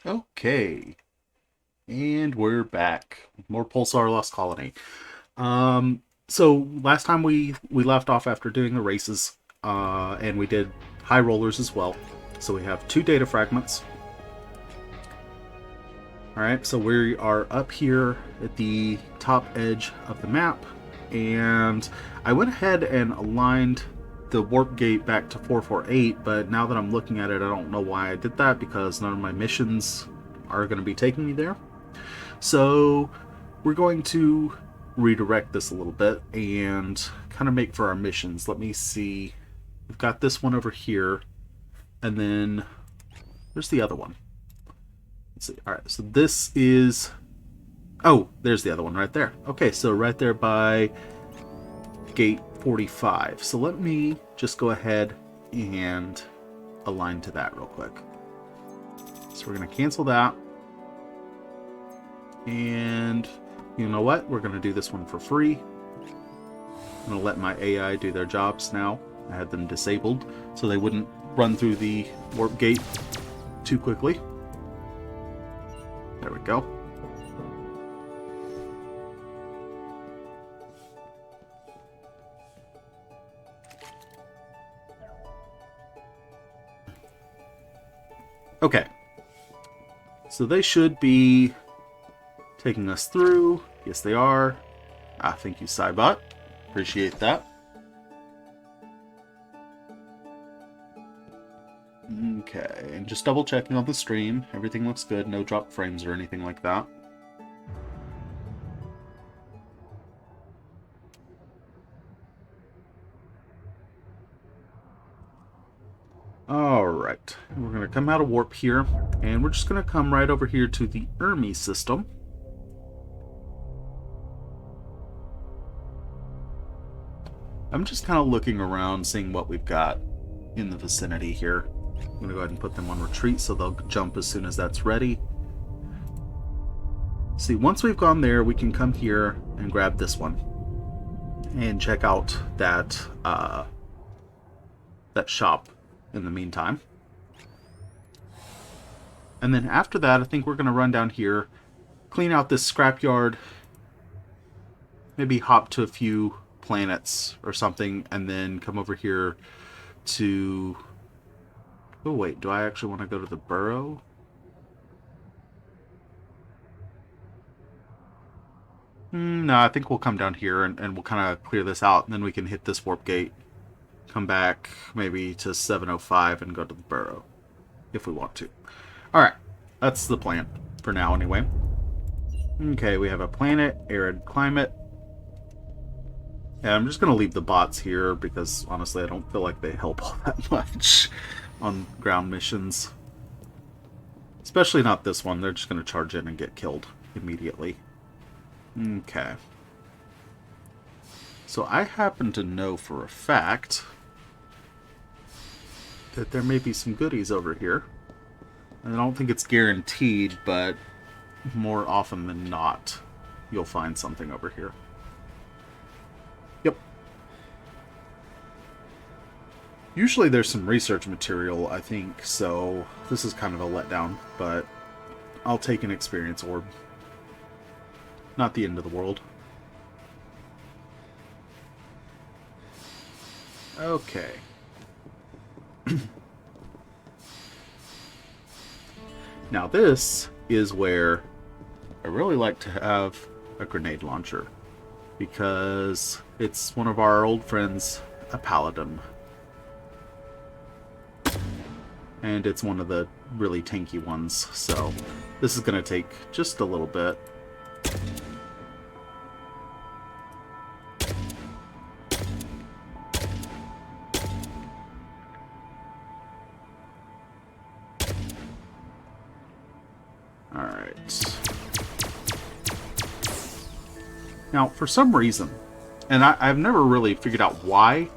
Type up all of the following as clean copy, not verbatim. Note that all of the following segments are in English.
Okay, and we're back. More Pulsar Lost Colony. So last time we left off after doing the races, and we did high rollers as well. So we have two data fragments. All right, so we are up here at the top edge of the map, and I went ahead and aligned the warp gate back to 448, but now that I'm looking at it, I don't know why I did that because none of my missions are going to be taking me there. So we're going to redirect this a little bit and kind of make for our missions. Let me see. We've got this one over here, and then there's the other one. Let's see. All right, so this is... Oh, there's the other one right there. Okay, so right there by gate 45. So let me just go ahead and align to that real quick. So we're going to cancel that. And you know what? We're going to do this one for free. I'm going to let my AI do their jobs now. I had them disabled so they wouldn't run through the warp gate too quickly. There we go. Okay. So they should be taking us through. Yes, they are. Thank you, Cybot. Appreciate that. Okay, and just double checking on the stream. Everything looks good. No drop frames or anything like that. Alright, we're going to come out of warp here, and we're just going to come right over here to the Ermi system. I'm just kind of looking around, seeing what we've got in the vicinity here. I'm going to go ahead and put them on retreat so they'll jump as soon as that's ready. See, once we've gone there, we can come here and grab this one and check out that that shop in the meantime. And then after that, I think we're going to run down here, clean out this scrapyard, maybe hop to a few planets or something, and then come over here to... Oh wait, do I actually want to go to the burrow? No, I think we'll come down here and we'll kind of clear this out, and then we can hit this warp gate, come back maybe to 705 and go to the burrow, if we want to. Alright, that's the plan, for now anyway. Okay, we have a planet, arid climate. Yeah, I'm just going to leave the bots here because, honestly, I don't feel like they help all that much on ground missions. Especially not this one. They're just going to charge in and get killed immediately. Okay. So I happen to know for a fact that there may be some goodies over here. I don't think it's guaranteed, but more often than not, you'll find something over here. Yep. Usually there's some research material, I think, so this is kind of a letdown, but I'll take an experience orb. Not the end of the world. Okay. Now this is where I really like to have a grenade launcher, because it's one of our old friends, a paladin. And it's one of the really tanky ones, so this is going to take just a little bit. Alright. Now, for some reason, and I've never really figured out why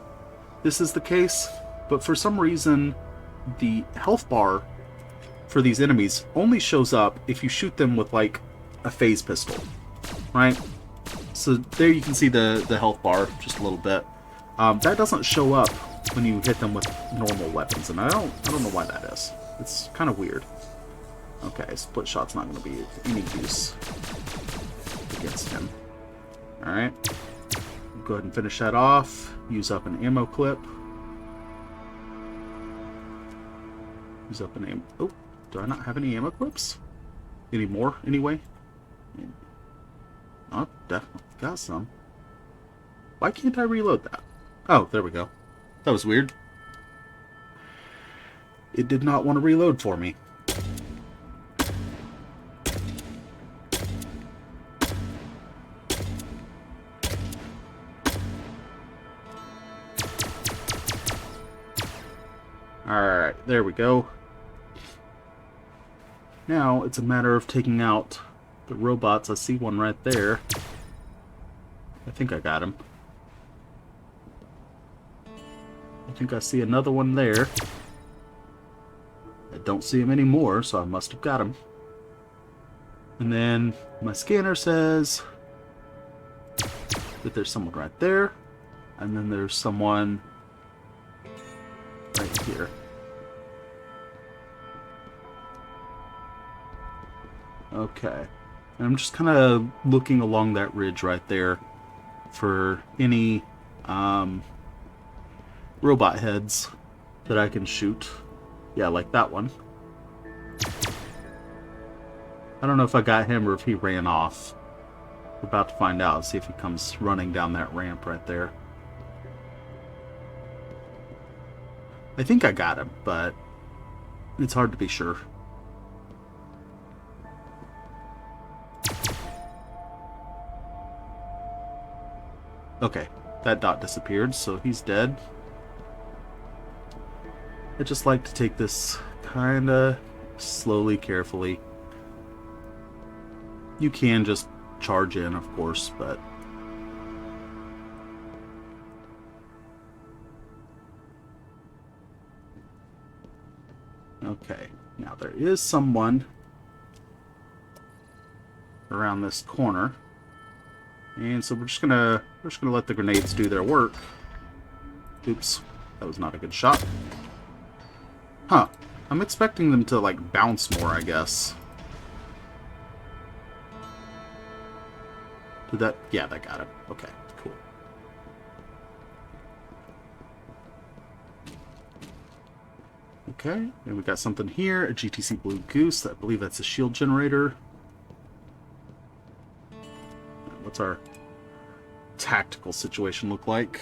this is the case, but for some reason, the health bar for these enemies only shows up if you shoot them with, like, a phase pistol, right? So there you can see the health bar just a little bit. That doesn't show up when you hit them with normal weapons, and I don't know why that is. It's kind of weird. Okay, split shot's not going to be any use against him. Alright. Go ahead and finish that off. Use up an ammo clip. Use up an ammo... Oh, do I not have any ammo clips? Any more, anyway? Oh, definitely got some. Why can't I reload that? Oh, there we go. That was weird. It did not want to reload for me. Alright, there we go. Now, it's a matter of taking out the robots. I see one right there. I think I got him. I think I see another one there. I don't see him anymore, so I must have got him. And then my scanner says that there's someone right there. And then there's someone right here. Okay. And I'm just kind of looking along that ridge right there for any robot heads that I can shoot. Yeah, like that one. I don't know if I got him or if he ran off. We're about to find out. See if he comes running down that ramp right there. I think I got him, but it's hard to be sure. Okay, that dot disappeared, so he's dead. I just like to take this kinda slowly, carefully. You can just charge in, of course, but... Okay, now there is someone around this corner. And so we're just gonna let the grenades do their work. Oops, that was not a good shot. Huh. I'm expecting them to, like, bounce more, I guess. Did that... Yeah, that got it. Okay, cool. Okay, and we got something here. A GTC Blue Goose. I believe that's a shield generator. What's our tactical situation look like?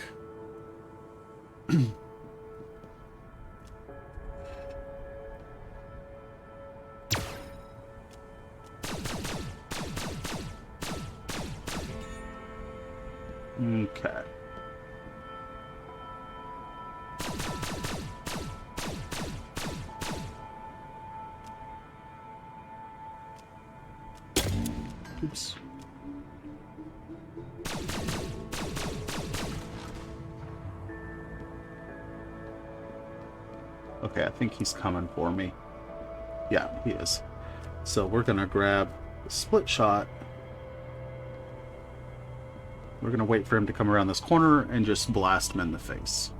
Okay. Oops. Okay, I think he's coming for me. Yeah, he is. So we're gonna grab the split shot. We're gonna wait for him to come around this corner and just blast him in the face.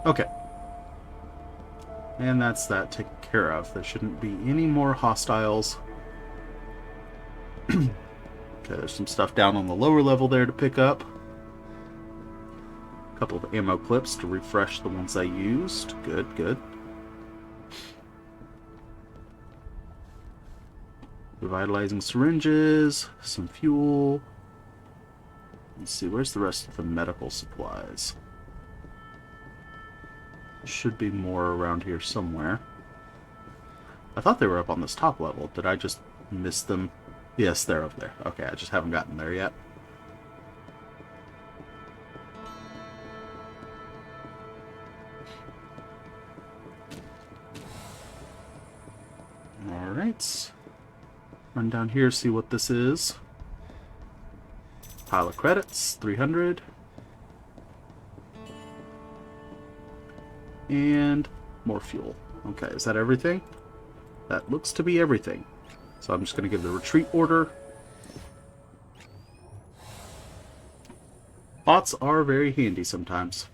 Okay. And that's that taken care of. There shouldn't be any more hostiles. Okay, there's some stuff down on the lower level there to pick up. A couple of ammo clips to refresh the ones I used. Good, good. Revitalizing syringes, some fuel. Let's see, where's the rest of the medical supplies? Should be more around here somewhere. I thought they were up on this top level. Did I just miss them? Yes, they're up there. Okay, I just haven't gotten there yet. Alright. Run down here, see what this is. Pile of credits, 300. And more fuel. Okay, is that everything? That looks to be everything. So I'm just going to give the retreat order. Bots are very handy sometimes,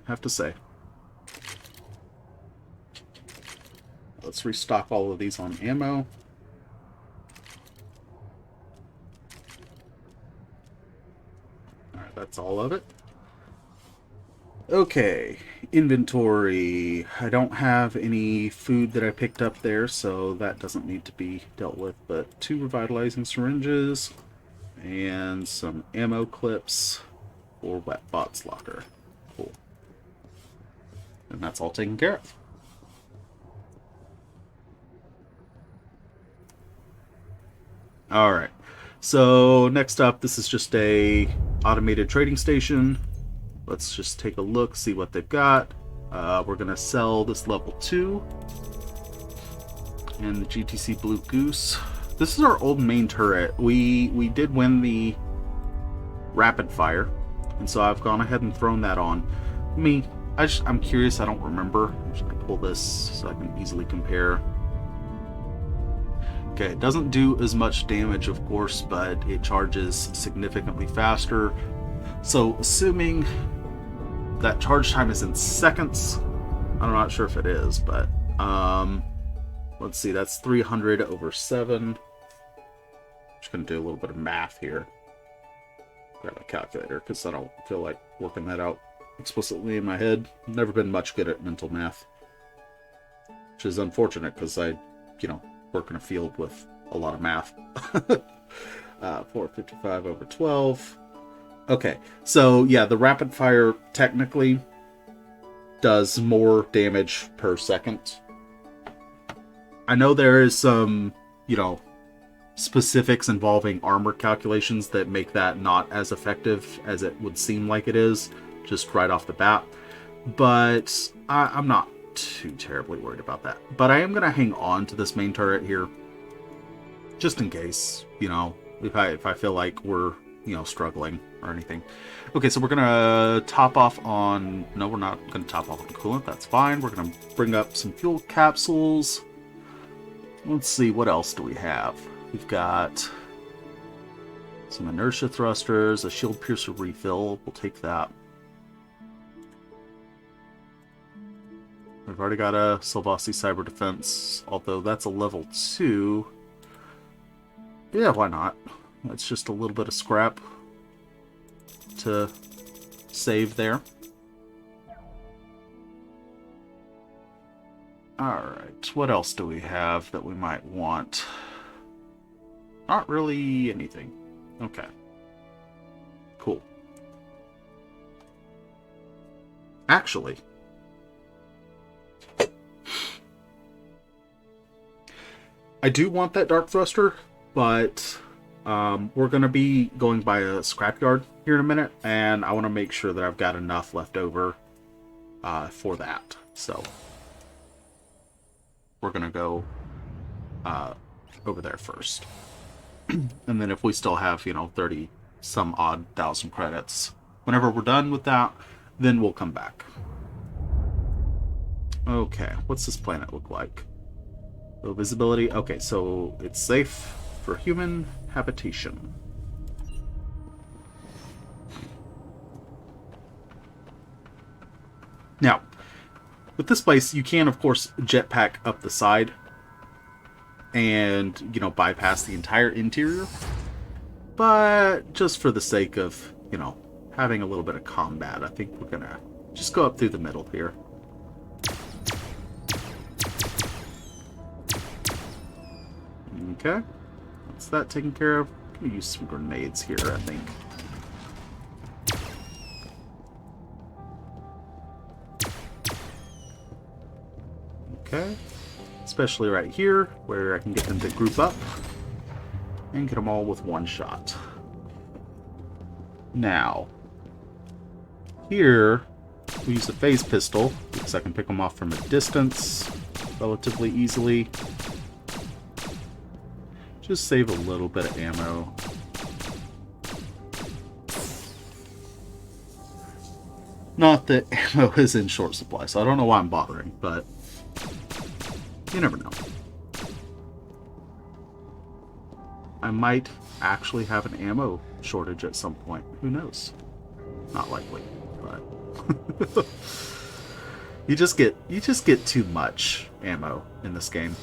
I have to say. let's restock all of these on ammo. Alright, that's all of it. Okay, inventory. I don't have any food that I picked up there, so that doesn't need to be dealt with, but 2 revitalizing syringes and some ammo clips for Wet Bot's locker. Cool. And that's all taken care of. Alright, so next up, this is just a automated trading station. Let's just take a look, see what they've got. We're going to sell this level 2 and the GTC Blue Goose. This is our old main turret. We did win the rapid fire, and so I've gone ahead and thrown that on. I'm curious, I don't remember. I'm just going to pull this so I can easily compare. Okay, it doesn't do as much damage, of course, but it charges significantly faster. So, assuming that charge time is in seconds, I'm not sure if it is, but let's see, that's 300 over 7. Just going to do a little bit of math here. Grab a calculator, because I don't feel like working that out explicitly in my head. I've never been much good at mental math, which is unfortunate, because I, work in a field with a lot of math. 455 over 12. Okay, so yeah, the rapid fire technically does more damage per second. I know there is some, specifics involving armor calculations that make that not as effective as it would seem like it is, just right off the bat. But I'm not too terribly worried about that. But I am going to hang on to this main turret here, just in case, if I feel like we're, struggling or anything. Okay, so we're going to top off on... No, we're not going to top off on coolant. That's fine. We're going to bring up some fuel capsules. Let's see, what else do we have? We've got some inertia thrusters, a shield piercer refill. We'll take that. We've already got a Silvassi Cyber Defense, although that's a level 2. Yeah, why not? That's just a little bit of scrap to save there. Alright, what else do we have that we might want? Not really anything. Okay. Cool. Actually, I do want that Dark Thruster, but we're going to be going by a scrapyard here in a minute, and I want to make sure that I've got enough left over for that. So we're going to go over there first. And then if we still have, 30 some odd thousand credits, whenever we're done with that, then we'll come back. Okay, what's this planet look like? Low visibility. Okay, so it's safe for human habitation. Now, with this place, you can, of course, jetpack up the side and, bypass the entire interior. But just for the sake of, having a little bit of combat, I think we're going to just go up through the middle here. Okay, that's that taken care of. I'm going to use some grenades here, I think. Okay, especially right here, where I can get them to group up and get them all with one shot. Now, here, we use the phase pistol, because I can pick them off from a distance relatively easily. Just save a little bit of ammo. Not that ammo is in short supply, so I don't know why I'm bothering, but you never know. I might actually have an ammo shortage at some point. Who knows? Not likely, but... you just get too much ammo in this game.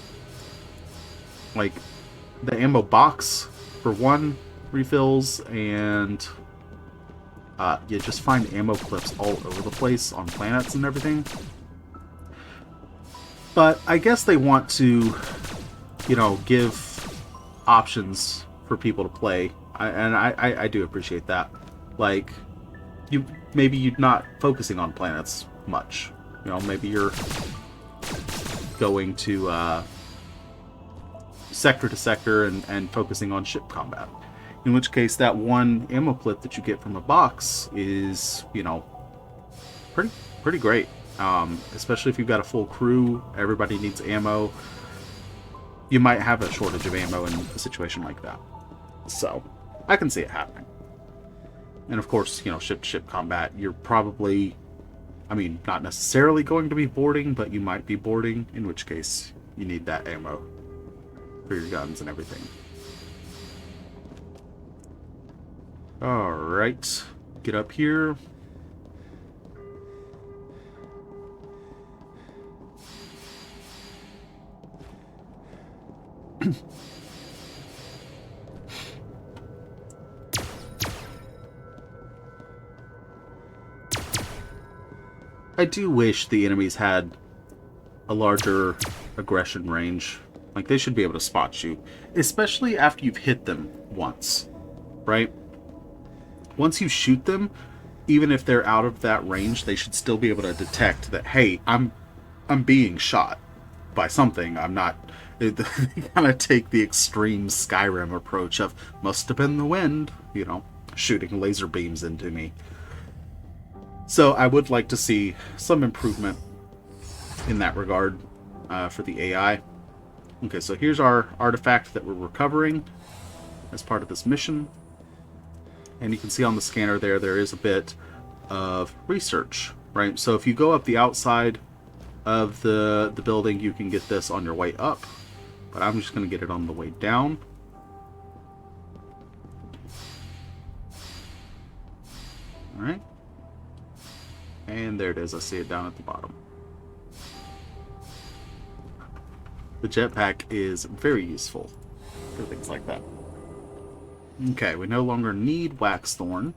Like the ammo box for one refills, and you just find ammo clips all over the place on planets and everything. But I guess they want to, give options for people to play, I do appreciate that. Like, maybe you're not focusing on planets much. Maybe you're going to sector to sector and focusing on ship combat. In which case, that one ammo clip that you get from a box is, pretty great. Especially if you've got a full crew, everybody needs ammo. You might have a shortage of ammo in a situation like that. So, I can see it happening. And of course, ship-to-ship combat, you're probably, not necessarily going to be boarding, but you might be boarding, in which case you need that ammo for your guns and everything. Alright, get up here. I do wish the enemies had a larger aggression range. Like, they should be able to spot you, especially after you've hit them once, right? Once you shoot them, even if they're out of that range, they should still be able to detect that, hey, I'm being shot by something. I'm not. They kind of take the extreme Skyrim approach of, must have been the wind, shooting laser beams into me. So I would like to see some improvement in that regard for the AI. Okay, so here's our artifact that we're recovering as part of this mission. And you can see on the scanner there is a bit of research, right? So if you go up the outside of the building, you can get this on your way up. But I'm just going to get it on the way down. Alright. And there it is. I see it down at the bottom. The jetpack is very useful for things like that. Okay, we no longer need Waxthorn.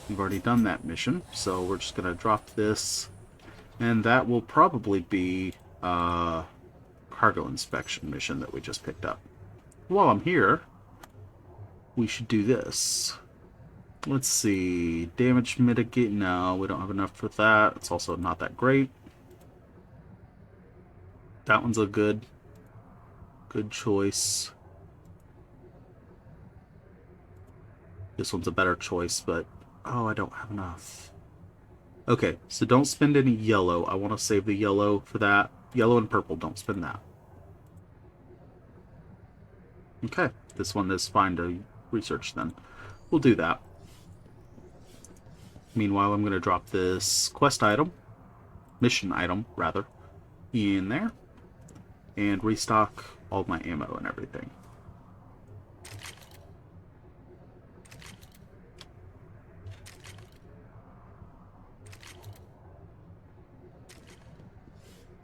We've already done that mission, so we're just going to drop this. And that will probably be a cargo inspection mission that we just picked up. While I'm here, we should do this. Let's see. Damage mitigate. No, we don't have enough for that. It's also not that great. That one's a good choice. This one's a better choice, but oh, I don't have enough. Okay, so don't spend any yellow. I want to save the yellow for that. Yellow and purple, don't spend that. Okay, this one is fine to research then. We'll do that. Meanwhile, I'm going to drop this quest item, mission item, rather, in there, and restock all my ammo and everything.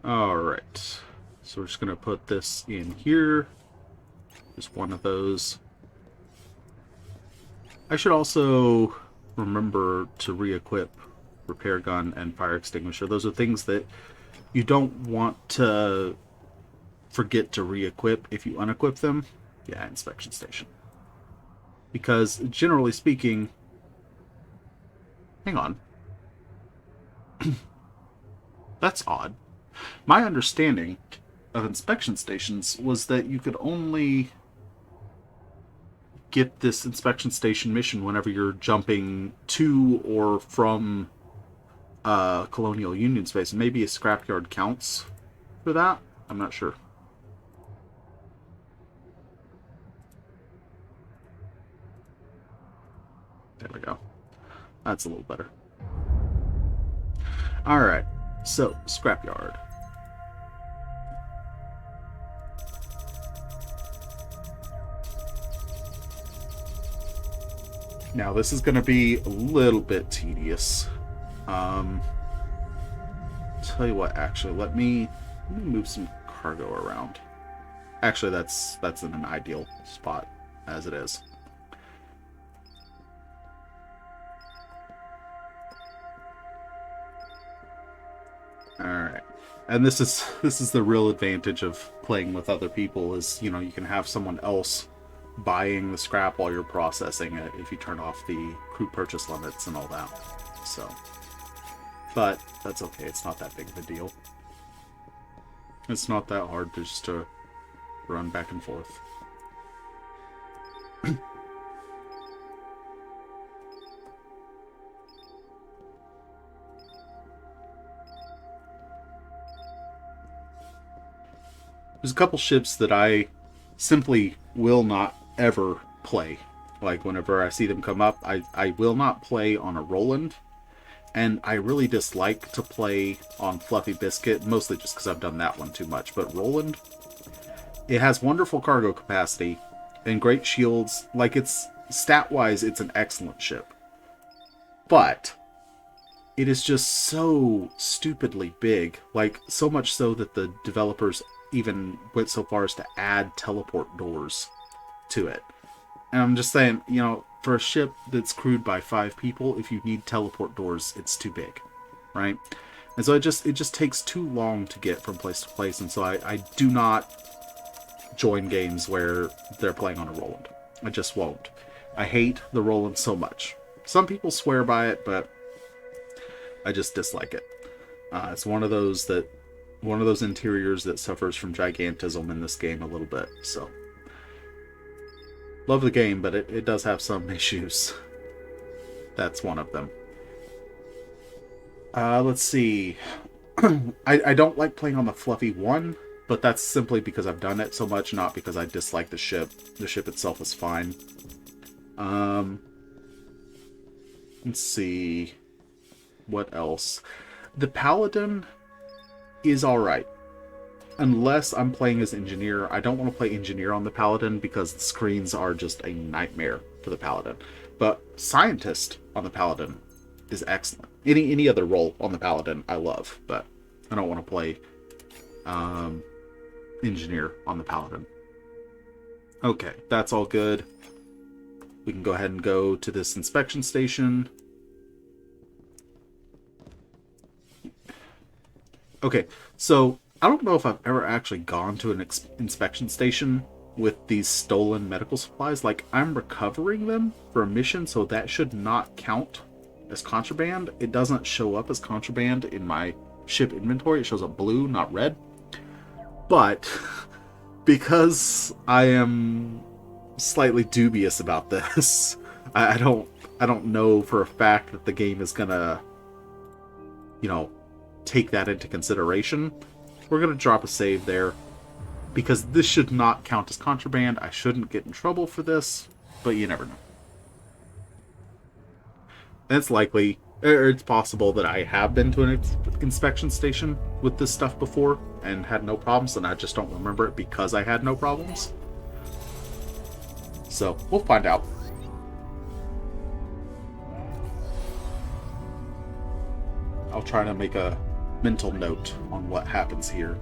Alright, so we're just going to put this in here, just one of those. I should also remember to re-equip repair gun and fire extinguisher. Those are things that you don't want to forget to re-equip if you unequip them. Yeah, inspection station. Because generally speaking, hang on. That's odd. My understanding of inspection stations was that you could only get this inspection station mission whenever you're jumping to or from Colonial Union space. Maybe a scrapyard counts for that? I'm not sure. There we go. That's a little better. Alright, so scrapyard. Now, this is going to be a little bit tedious. tell you what, actually, let me move some cargo around. Actually, that's in an ideal spot as it is. Alright. And this is the real advantage of playing with other people is, you know, you can have someone else buying the scrap while you're processing it if you turn off the crew purchase limits and all that. So, but that's okay. It's not that big of a deal. It's not that hard just to run back and forth. There's a couple ships that I simply will not ever play. Like, whenever I see them come up, I will not play on a Roland. And I really dislike to play on Fluffy Biscuit, mostly just because I've done that one too much. But Roland, it has wonderful cargo capacity and great shields. Like, it's stat-wise, it's an excellent ship. But it is just so stupidly big. Like, so much so that the developers even went so far as to add teleport doors to it. And I'm just saying, you know, for a ship that's crewed by 5 people, if you need teleport doors, it's too big, right? And so it just takes too long to get from place to place, and so I do not join games where they're playing on a Roland. I just won't. I hate the Roland so much. Some people swear by it, but I just dislike it. It's one of those interiors that suffers from gigantism in this game a little bit, so. Love the game, but it does have some issues. That's one of them. Let's see. I don't like playing on the Fluffy 1, but that's simply because I've done it so much, not because I dislike the ship. The ship itself is fine. Let's see. What else? The Paladin is alright. Unless I'm playing as Engineer. I don't want to play Engineer on the Paladin because the screens are just a nightmare for the Paladin. But Scientist on the Paladin is excellent. Any other role on the Paladin I love, but I don't want to play Engineer on the Paladin. Okay, that's all good. We can go ahead and go to this inspection station. Okay, so I don't know if I've ever actually gone to an inspection station with these stolen medical supplies. Like, I'm recovering them for a mission, so that should not count as contraband. It doesn't show up as contraband in my ship inventory. It shows up blue, not red. But because I am slightly dubious about this, I don't know for a fact that the game is gonna, you know, take that into consideration. We're going to drop a save there, because this should not count as contraband. I shouldn't get in trouble for this, but you never know. And it's likely, or it's possible that I have been to an inspection station with this stuff before and had no problems, and I just don't remember it because I had no problems. So, we'll find out. I'll try to make a mental note on what happens here.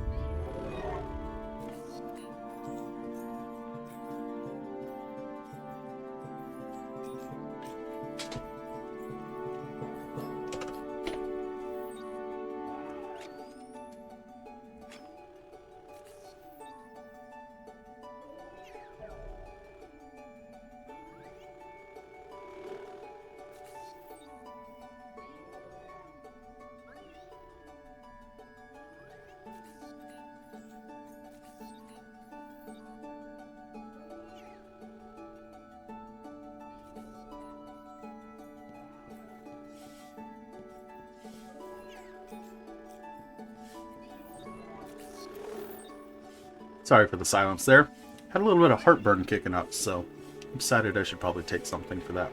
Sorry for the silence there. Had a little bit of heartburn kicking up, so I decided I should probably take something for that.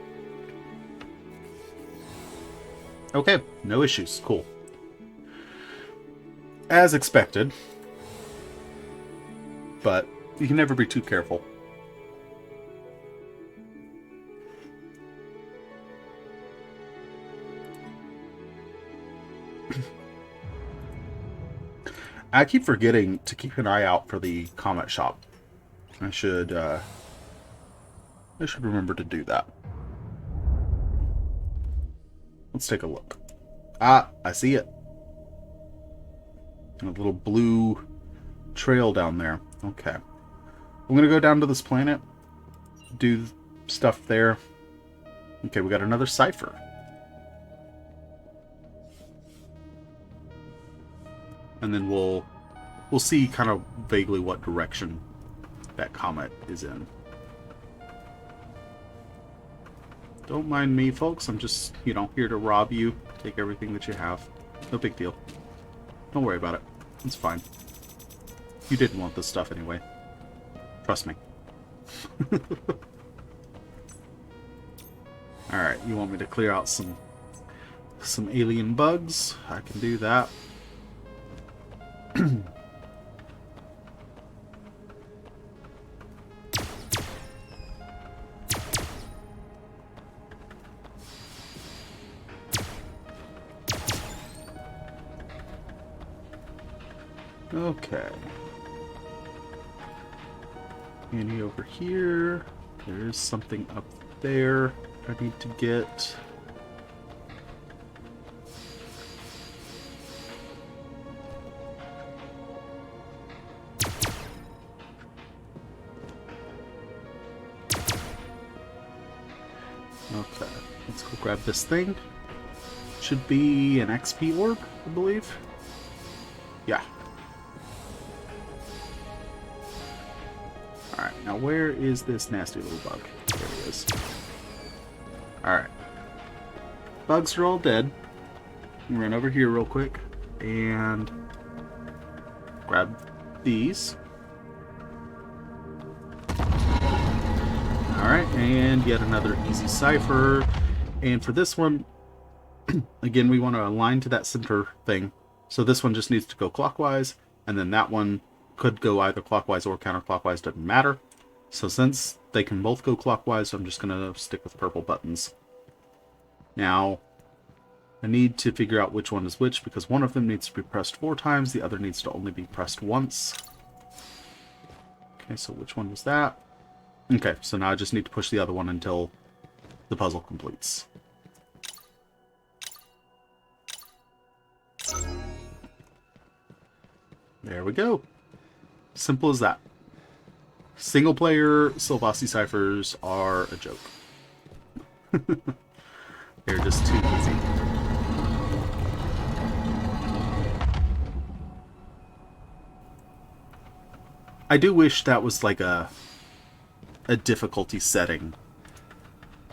Okay, no issues. Cool. As expected. But you can never be too careful. I keep forgetting to keep an eye out for the comet shop. I should remember to do that. Let's take a look. Ah, I see it. A little blue trail down there. Okay. I'm gonna go down to this planet, do stuff there. Okay, we got another cipher. And then we'll see kind of vaguely what direction that comet is in. Don't mind me, folks. I'm just, here to rob you. Take everything that you have. No big deal. Don't worry about it. It's fine. You didn't want this stuff anyway. Trust me. Alright, you want me to clear out some alien bugs? I can do that. Okay. Any over here? There is something up there I need to get. Okay, let's go grab this thing. Should be an XP orb, I believe. Yeah. Alright, now where is this nasty little bug? There it is. Alright. Bugs are all dead. Run over here real quick and grab these. Alright, and yet another easy cipher. And for this one, again, we want to align to that center thing. So this one just needs to go clockwise, and then that one could go either clockwise or counterclockwise, doesn't matter. So since they can both go clockwise, I'm just going to stick with purple buttons. Now, I need to figure out which one is which, because one of them needs to be pressed 4 times, the other needs to only be pressed once. Okay, so which one was that? Okay, so now I just need to push the other one until the puzzle completes. There we go. Simple as that. Single player Silvassi ciphers are a joke. They're just too easy. I do wish that was like a difficulty setting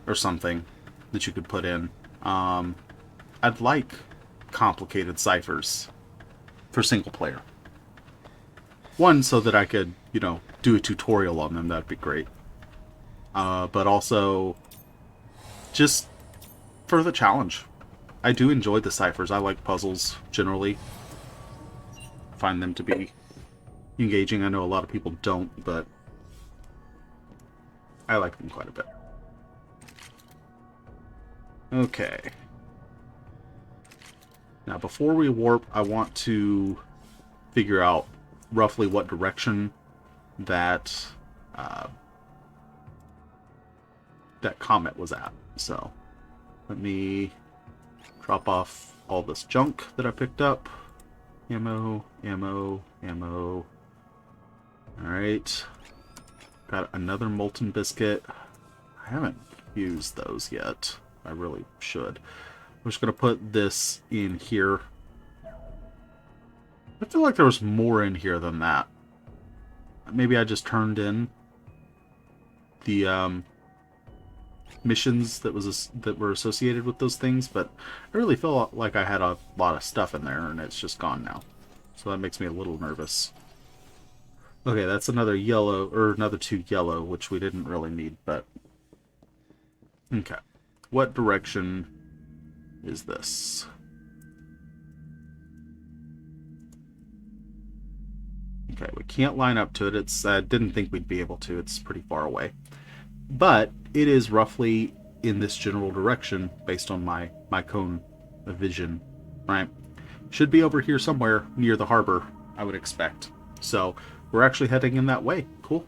or something that you could put in. I'd like complicated ciphers for single player. One, so that I could, do a tutorial on them. That'd be great. But also, just for the challenge. I do enjoy the ciphers. I like puzzles, generally. Find them to be engaging. I know a lot of people don't, but I like them quite a bit. Okay. Now, before we warp, I want to figure out roughly what direction that that comet was at. So let me drop off all this junk that I picked up. Ammo, ammo, ammo. Alright. Got another molten biscuit. I haven't used those yet. I really should. I'm just going to put this in here. I feel like there was more in here than that. Maybe I just turned in the missions that were associated with those things, but I really feel like I had a lot of stuff in there, and it's just gone now. So that makes me a little nervous. Okay, that's another yellow, or another 2 yellow, which we didn't really need, but... Okay. What direction is this? Okay, we can't line up to it. I didn't think we'd be able to. It's pretty far away. But it is roughly in this general direction based on my cone of vision, right? Should be over here somewhere near the harbor. I would expect. So we're actually heading in that way. Cool.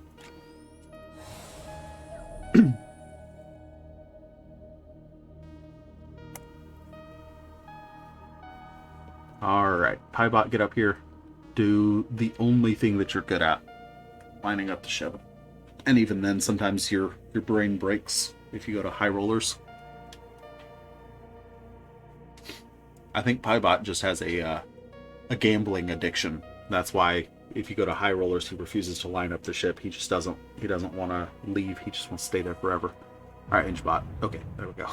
Alright, Piebot, get up here. Do the only thing that you're good at. Lining up the ship. And even then, sometimes your brain breaks if you go to high rollers. I think Piebot just has a gambling addiction. That's why if you go to high rollers, he refuses to line up the ship. He just doesn't. He doesn't want to leave. He just wants to stay there forever. All right, Inchbot. Okay, there we go.